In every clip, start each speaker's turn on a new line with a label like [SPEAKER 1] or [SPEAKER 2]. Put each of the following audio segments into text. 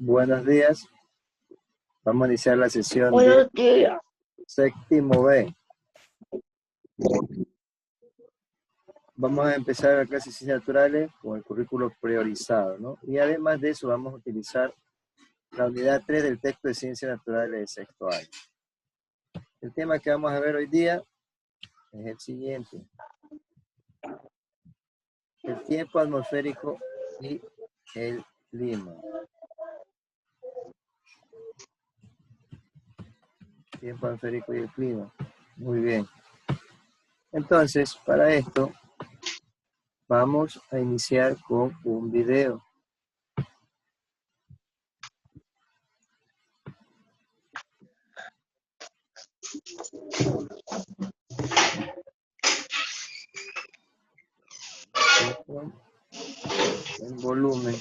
[SPEAKER 1] Buenos días. Vamos a iniciar la sesión de
[SPEAKER 2] Buenos días.
[SPEAKER 1] séptimo B. Vamos a empezar la clase de ciencias naturales con el currículo priorizado, ¿no? Y además de eso vamos a utilizar la unidad 3 del texto de ciencias naturales de sexto año. El tema que vamos a ver hoy día es el siguiente. El tiempo atmosférico y el clima. Tiempo atmosférico y el clima. Muy bien. Entonces, para esto, vamos a iniciar con un video. En volumen.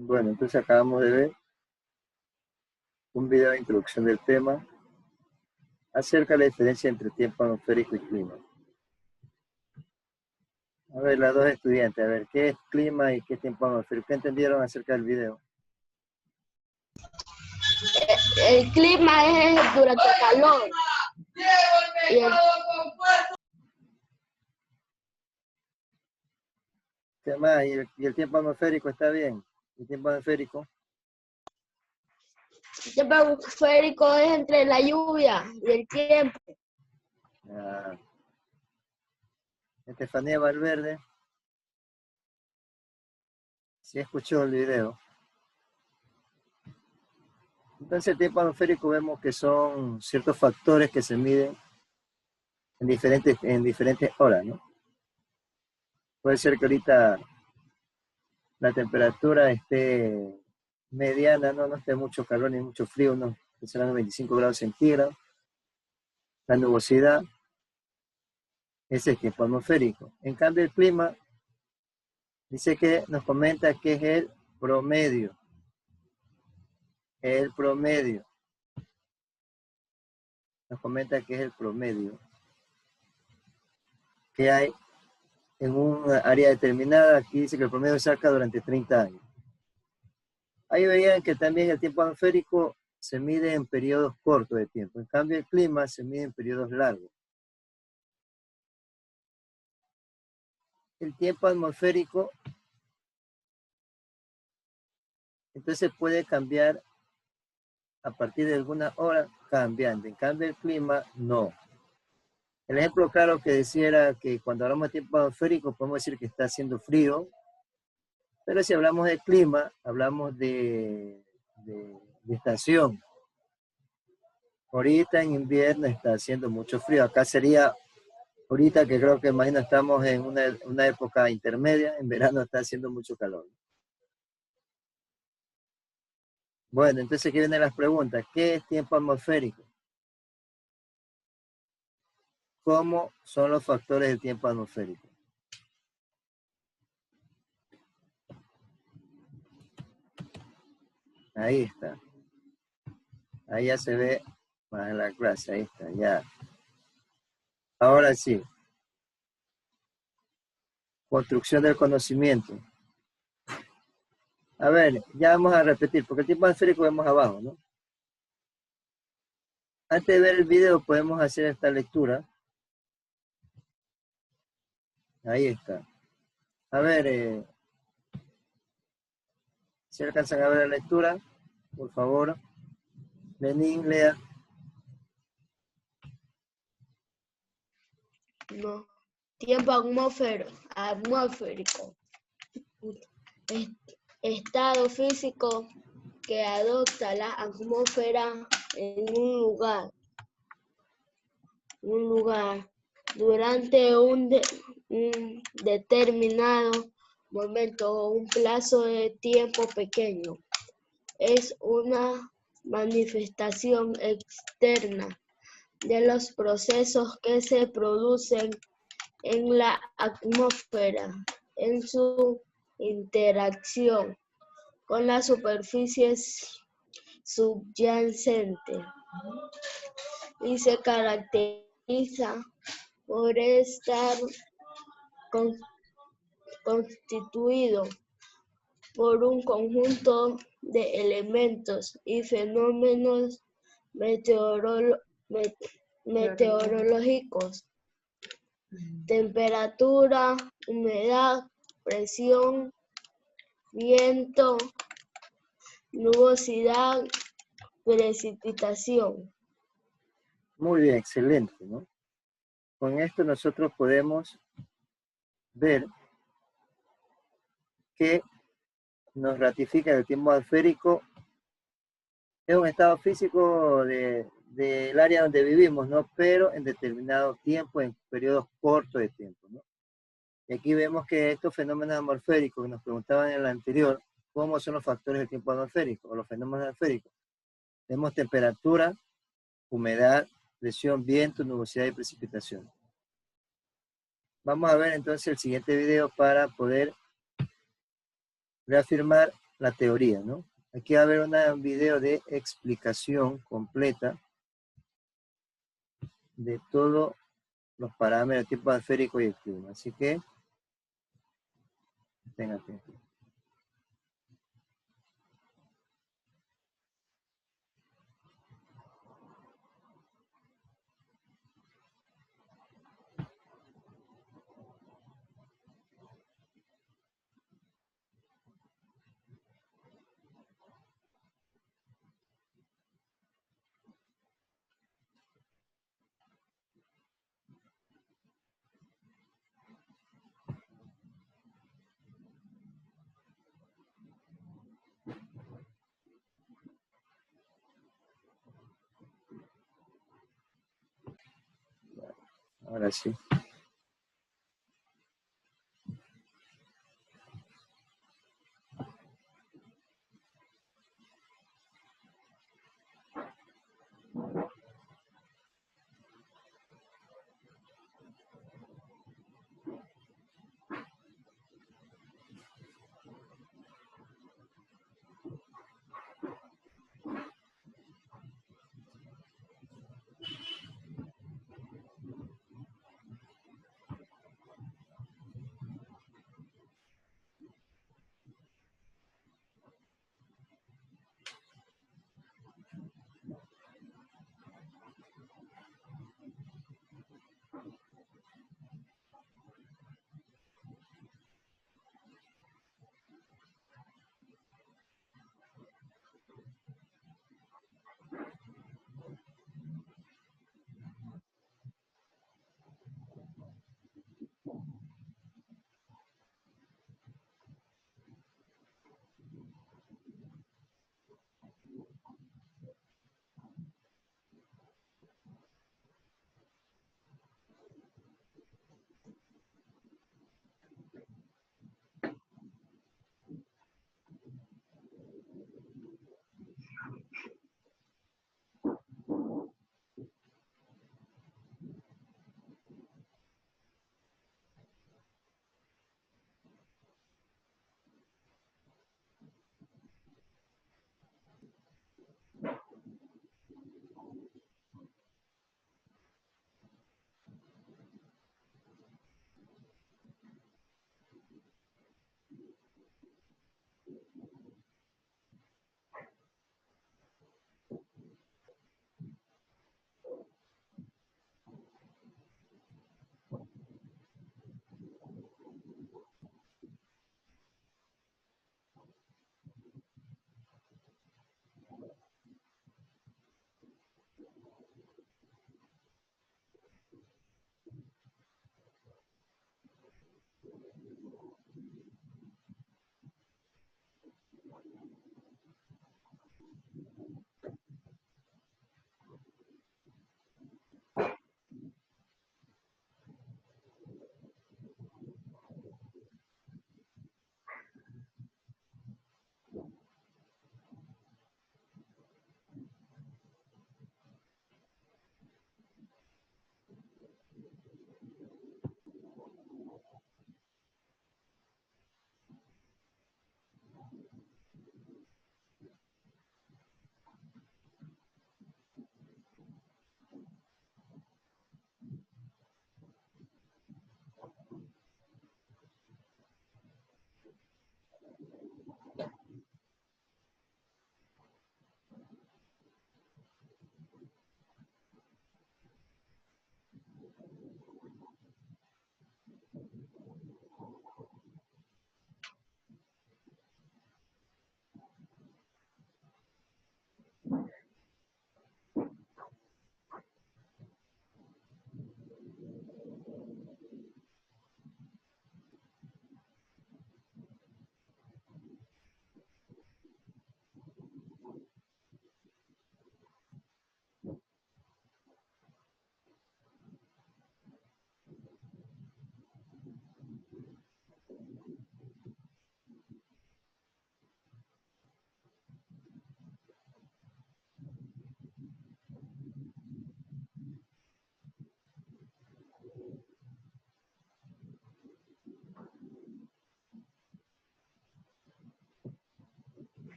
[SPEAKER 1] Bueno, entonces acabamos de ver un video de introducción del tema acerca de la diferencia entre tiempo atmosférico y clima. A ver, las dos estudiantes, a ver, ¿qué es clima y qué es tiempo atmosférico? ¿Qué entendieron acerca del video?
[SPEAKER 2] El clima es durante el calor.
[SPEAKER 1] ¿Qué más? ¿Y el tiempo atmosférico está bien? ¿El tiempo atmosférico?
[SPEAKER 2] El tiempo atmosférico es entre la lluvia y el tiempo.
[SPEAKER 1] Ah, Estefanía Valverde, si escuchó el video. Entonces el tiempo atmosférico vemos que son ciertos factores que se miden en diferentes horas, ¿no? Puede ser que ahorita la temperatura esté mediana, no esté mucho calor ni mucho frío, no, que serán 25 grados centígrados. La nubosidad es el tiempo atmosférico. En cambio el clima dice que nos comenta que es el promedio. El promedio. Nos comenta que es el promedio que hay en un área determinada. Aquí dice que el promedio se saca durante 30 años. Ahí veían que también el tiempo atmosférico se mide en periodos cortos de tiempo. En cambio el clima se mide en periodos largos. El tiempo atmosférico entonces puede cambiar a partir de alguna hora cambiante. En cambio el clima no. El ejemplo claro que decía era que cuando hablamos de tiempo atmosférico podemos decir que está haciendo frío, pero si hablamos de clima, hablamos de estación. Ahorita en invierno está haciendo mucho frío. Acá sería, ahorita que creo que imagino estamos en una época intermedia, en verano está haciendo mucho calor. Bueno, entonces aquí vienen las preguntas. ¿Qué es tiempo atmosférico? ¿Cómo son los factores del tiempo atmosférico? Ahí está. Ahí ya se ve más en la clase. Ahí está, ya. Ahora sí. Construcción del conocimiento. A ver, ya vamos a repetir, porque el tiempo atmosférico vemos abajo, ¿no? Antes de ver el video podemos hacer esta lectura. Ahí está. A ver, si alcanzan a ver la lectura, por favor. Lenín, lea.
[SPEAKER 2] No. Tiempo atmosférico. Estado físico que adopta la atmósfera en un lugar durante un determinado momento o un plazo de tiempo pequeño. Es una manifestación externa de los procesos que se producen en la atmósfera en su interacción con las superficies subyacentes y se caracteriza por estar constituido por un conjunto de elementos y fenómenos meteorológicos, temperatura, humedad, presión, viento, nubosidad, precipitación.
[SPEAKER 1] Muy bien, excelente, ¿no? Con esto nosotros podemos ver que nos ratifica que el tiempo atmosférico es un estado físico del área donde vivimos, ¿no? Pero en determinado tiempo, en periodos cortos de tiempo, ¿no? Y aquí vemos que estos fenómenos atmosféricos que nos preguntaban en el anterior, ¿cómo son los factores del tiempo atmosférico o los fenómenos atmosféricos? Tenemos temperatura, humedad, presión, viento, nubosidad y precipitación. Vamos a ver entonces el siguiente video para poder reafirmar la teoría, ¿no? Aquí va a haber un video de explicación completa de todos los parámetros del tiempo atmosférico y el clima. Así que, tengan atención. Ahora sí.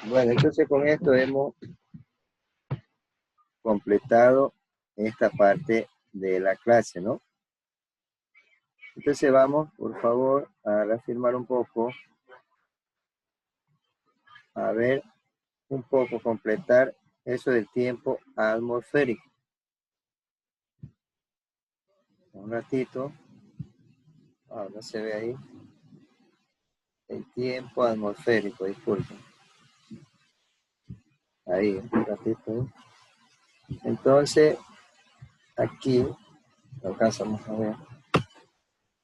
[SPEAKER 1] Bueno, entonces con esto hemos completado esta parte de la clase, ¿no? Entonces vamos, por favor, a reafirmar un poco, a ver un poco, completar eso del tiempo atmosférico. Un ratito. No se ve ahí. El tiempo atmosférico, disculpen. Ahí, un ratito. Entonces, aquí, lo alcanzamos a ver.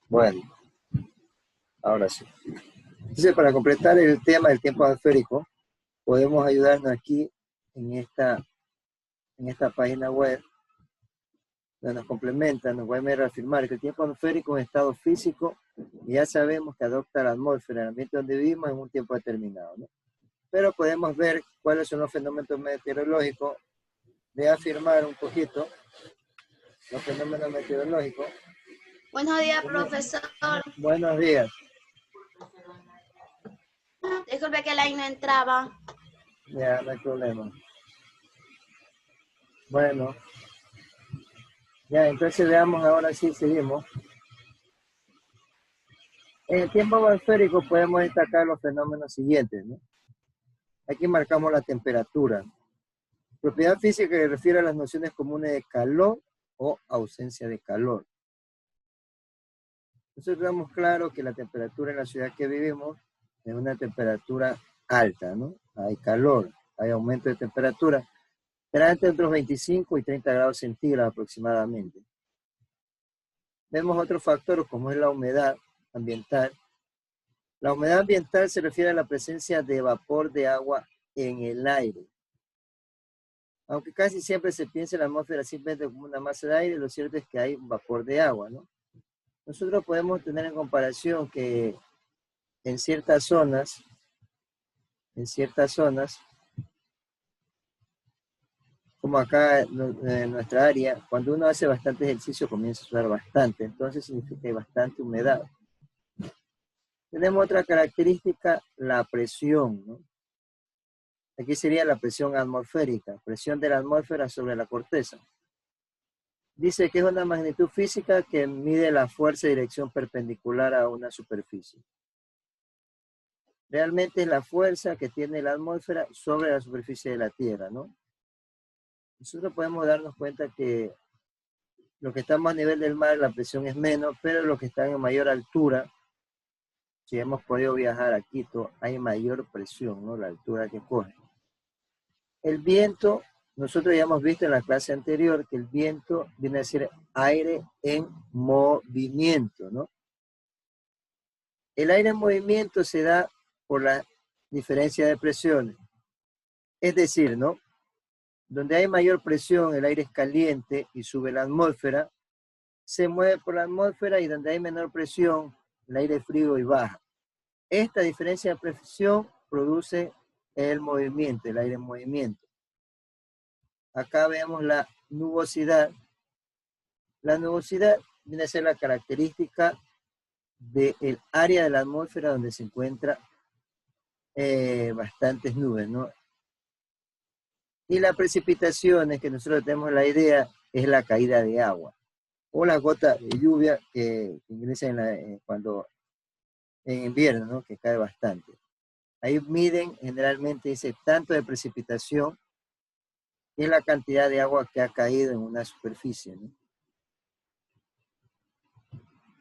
[SPEAKER 1] Bueno, ahora sí. Entonces, para completar el tema del tiempo atmosférico, podemos ayudarnos aquí en esta página web, donde nos complementa, nos va a reafirmar que el tiempo atmosférico es un estado físico y ya sabemos que adopta la atmósfera, el ambiente donde vivimos en un tiempo determinado, ¿no? Pero podemos ver cuáles son los fenómenos meteorológicos, de afirmar un poquito los fenómenos meteorológicos.
[SPEAKER 2] Buenos días, profesor.
[SPEAKER 1] Buenos días.
[SPEAKER 2] Disculpe que la I no entraba.
[SPEAKER 1] Ya, no hay problema. Bueno, ya, entonces veamos ahora sí, seguimos. En el tiempo atmosférico podemos destacar los fenómenos siguientes, ¿no? Aquí marcamos la temperatura. Propiedad física que refiere a las nociones comunes de calor o ausencia de calor. Nosotros tenemos claro que la temperatura en la ciudad que vivimos es una temperatura alta, ¿no? Hay calor, hay aumento de temperatura. Será entre los 25 y 30 grados centígrados aproximadamente. Vemos otros factores como es la humedad ambiental. La humedad ambiental se refiere a la presencia de vapor de agua en el aire. Aunque casi siempre se piensa en la atmósfera simplemente como una masa de aire, lo cierto es que hay un vapor de agua, ¿no? Nosotros podemos tener en comparación que en ciertas zonas, como acá en nuestra área, cuando uno hace bastante ejercicio comienza a sudar bastante, entonces significa que hay bastante humedad. Tenemos otra característica, la presión, ¿no? Aquí sería la presión atmosférica, presión de la atmósfera sobre la corteza. Dice que es una magnitud física que mide la fuerza y dirección perpendicular a una superficie. Realmente es la fuerza que tiene la atmósfera sobre la superficie de la Tierra, ¿no? Nosotros podemos darnos cuenta que los que estamos a nivel del mar, la presión es menos, pero los que están en mayor altura, si hemos podido viajar a Quito, hay mayor presión, ¿no? La altura que coge. El viento, nosotros ya hemos visto en la clase anterior que el viento viene a ser aire en movimiento, ¿no? El aire en movimiento se da por la diferencia de presiones. Es decir, ¿no? Donde hay mayor presión, el aire es caliente y sube la atmósfera, se mueve por la atmósfera, y donde hay menor presión, el aire es frío y baja. Esta diferencia de presión produce el movimiento, el aire en movimiento. Acá vemos la nubosidad. La nubosidad viene a ser la característica del área de la atmósfera donde se encuentra bastantes nubes, ¿no? Y las precipitaciones, que nosotros tenemos la idea, es la caída de agua o las gotas de lluvia que ingresan cuando en invierno, ¿no? Que cae bastante. Ahí miden generalmente ese tanto de precipitación y la cantidad de agua que ha caído en una superficie, ¿no?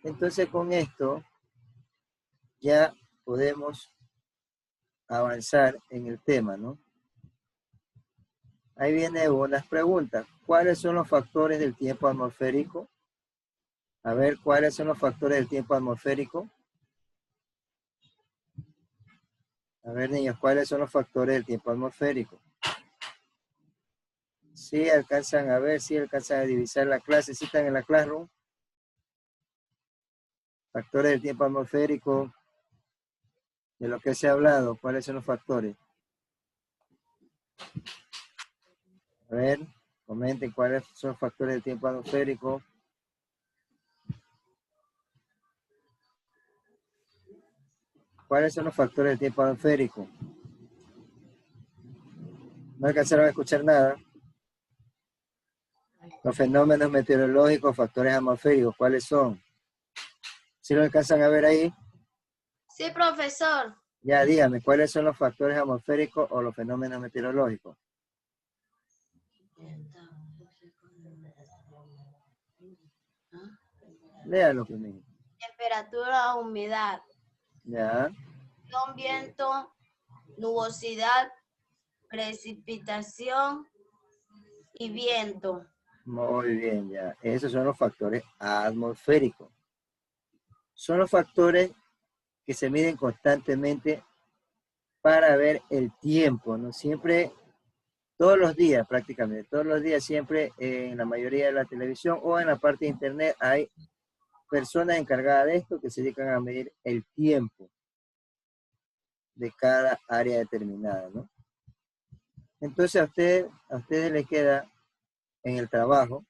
[SPEAKER 1] Entonces con esto ya podemos avanzar en el tema, ¿no? Ahí vienen unas preguntas. ¿Cuáles son los factores del tiempo atmosférico? A ver, ¿cuáles son los factores del tiempo atmosférico? A ver, niños, ¿cuáles son los factores del tiempo atmosférico? Sí, alcanzan a ver, sí alcanzan a divisar la clase, sí están en la classroom. Factores del tiempo atmosférico, de lo que se ha hablado, ¿cuáles son los factores? A ver, comenten cuáles son los factores del tiempo atmosférico. ¿Cuáles son los factores del tiempo atmosférico? No alcanzaron a escuchar nada. Los fenómenos meteorológicos, factores atmosféricos, ¿cuáles son? ¿Sí lo alcanzan a ver ahí?
[SPEAKER 2] Sí, profesor.
[SPEAKER 1] Ya, dígame, ¿cuáles son los factores atmosféricos o los fenómenos meteorológicos? Léalo primero.
[SPEAKER 2] Temperatura, humedad,
[SPEAKER 1] Ya,
[SPEAKER 2] viento, nubosidad, precipitación y viento.
[SPEAKER 1] muy bien, ya. Esos son los factores atmosféricos. Son los factores que se miden constantemente para ver el tiempo, ¿no? Siempre, todos los días prácticamente, todos los días siempre en la mayoría de la televisión o en la parte de internet hay personas encargadas de esto que se dedican a medir el tiempo de cada área determinada, ¿no? Entonces a ustedes les queda en el trabajo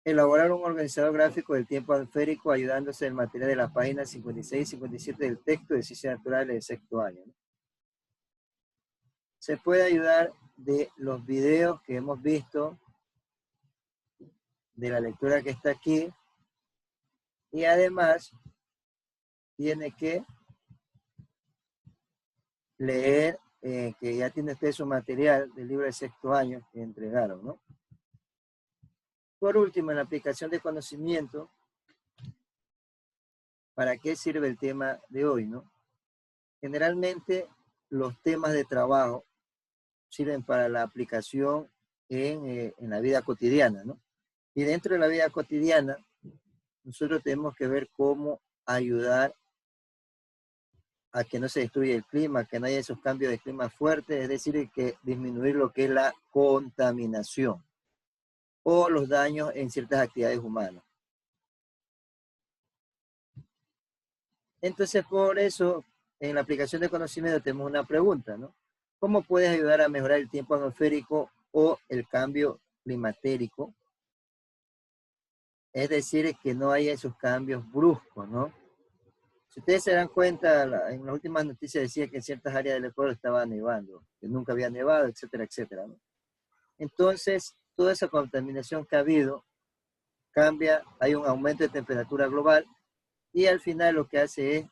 [SPEAKER 1] elaborar un organizador gráfico del tiempo atmosférico ayudándose del material de la página 56 y 57 del texto de Ciencias Naturales del sexto año, ¿no? Se puede ayudar de los videos que hemos visto, de la lectura que está aquí, y además tiene que leer, que ya tiene usted su material del libro de sexto año que entregaron, ¿no? Por último, en la aplicación de conocimiento, ¿para qué sirve el tema de hoy, no? Generalmente los temas de trabajo sirven para la aplicación en la vida cotidiana, ¿no? Y dentro de la vida cotidiana, nosotros tenemos que ver cómo ayudar a que no se destruya el clima, que no haya esos cambios de clima fuertes, es decir, que disminuir lo que es la contaminación o los daños en ciertas actividades humanas. Entonces, por eso, en la aplicación de conocimiento tenemos una pregunta, ¿no? ¿Cómo puedes ayudar a mejorar el tiempo atmosférico o el cambio climatérico? Es decir, que no haya esos cambios bruscos, ¿no? Si ustedes se dan cuenta, en las últimas noticias decía que en ciertas áreas del Ecuador estaba nevando, que nunca había nevado, etcétera, etcétera, ¿no? Entonces, toda esa contaminación que ha habido cambia, hay un aumento de temperatura global y al final lo que hace es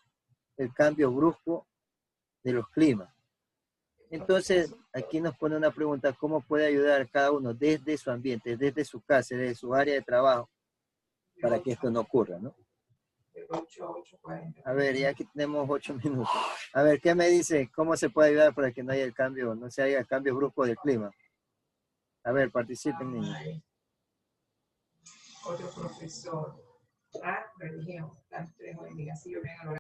[SPEAKER 1] el cambio brusco de los climas. Entonces, aquí nos pone una pregunta, ¿cómo puede ayudar cada uno desde su ambiente, desde su casa, desde su área de trabajo, para que esto no ocurra, ¿no? A ver, ya aquí tenemos 8 minutos. A ver, ¿qué me dice? ¿Cómo se puede ayudar para que no haya el cambio, no se haya el cambio brusco del clima? A ver, participen, niños.
[SPEAKER 3] Otro profesor. Religión. Las tres hoy si yo vengo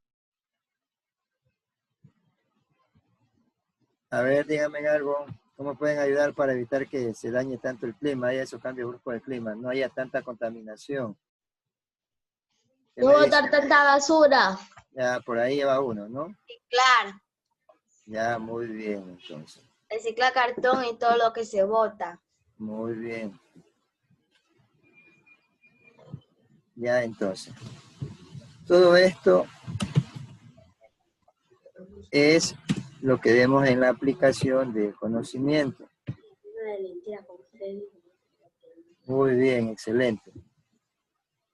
[SPEAKER 3] a
[SPEAKER 1] A ver, díganme algo. ¿Cómo pueden ayudar para evitar que se dañe tanto el clima, haya esos cambios bruscos del clima, no haya tanta contaminación?
[SPEAKER 2] No botar tanta basura.
[SPEAKER 1] Ya, por ahí va uno, ¿no?
[SPEAKER 2] Reciclar.
[SPEAKER 1] Ya, muy bien, entonces.
[SPEAKER 2] Reciclar cartón y todo lo que se bota.
[SPEAKER 1] Muy bien. Ya, entonces. Todo esto es lo que vemos en la aplicación de conocimiento. Muy bien, excelente.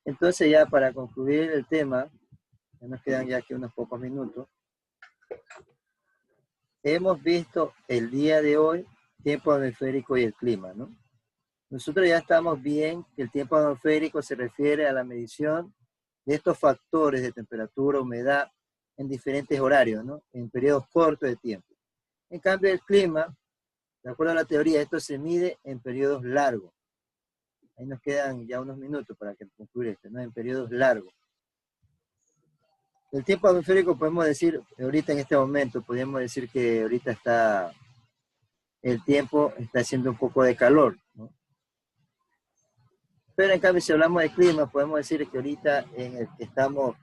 [SPEAKER 1] Entonces ya para concluir el tema, ya nos quedan ya aquí unos pocos minutos. Hemos visto el día de hoy tiempo atmosférico y el clima, ¿no? Nosotros ya estamos bien que el tiempo atmosférico se refiere a la medición de estos factores de temperatura, humedad, en diferentes horarios, ¿no? En periodos cortos de tiempo. En cambio, el clima, de acuerdo a la teoría, esto se mide en periodos largos. Ahí nos quedan ya unos minutos para concluir esto, ¿no? En periodos largos. El tiempo atmosférico podemos decir, ahorita en este momento, podemos decir que ahorita está, el tiempo está haciendo un poco de calor, ¿no? Pero en cambio, si hablamos de clima, podemos decir que ahorita en el que estamos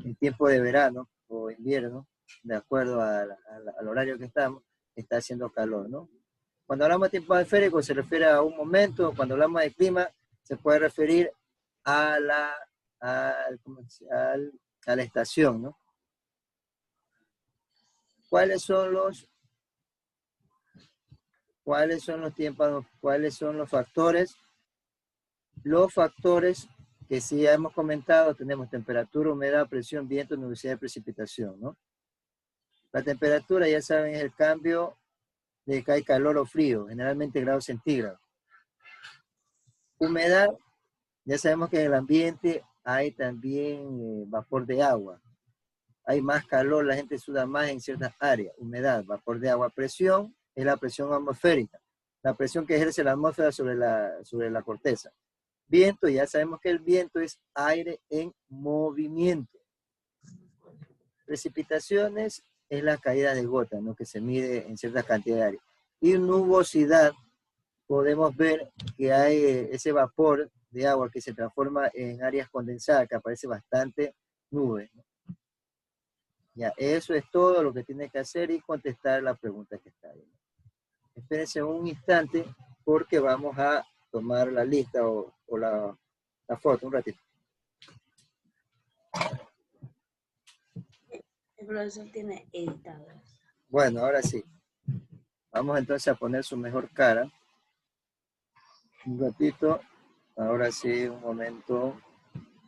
[SPEAKER 1] en tiempo de verano o invierno, de acuerdo al horario que estamos, está haciendo calor, ¿no? Cuando hablamos de tiempo atmosférico se refiere a un momento, cuando hablamos de clima se puede referir a a la estación, ¿no? ¿Cuáles son ¿Cuáles son los tiempos? ¿Cuáles son los factores? Los factores que sí ya hemos comentado, tenemos temperatura, humedad, presión, viento, nubosidad de precipitación, ¿no? La temperatura, ya saben, es el cambio de que hay calor o frío, generalmente grados centígrados. Humedad, ya sabemos que en el ambiente hay también vapor de agua. Hay más calor, la gente suda más en ciertas áreas. Humedad, vapor de agua. Presión es la presión atmosférica, la presión que ejerce la atmósfera sobre la corteza. Viento, ya sabemos que el viento es aire en movimiento. Precipitaciones es la caída de gotas, ¿no? Que se mide en ciertas cantidades de área. Y nubosidad, podemos ver que hay ese vapor de agua que se transforma en áreas condensadas, que aparece bastante nube, ¿no? Ya, eso es todo lo que tiene que hacer y contestar la pregunta que está ahí. Espérense un instante porque vamos a tomar la lista o la foto, un ratito.
[SPEAKER 4] El profesor tiene editadoras.
[SPEAKER 1] Bueno, ahora sí. Vamos entonces a poner su mejor cara. Un ratito. Ahora sí, un momento.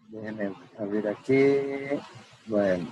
[SPEAKER 1] Déjenme abrir aquí. Bueno.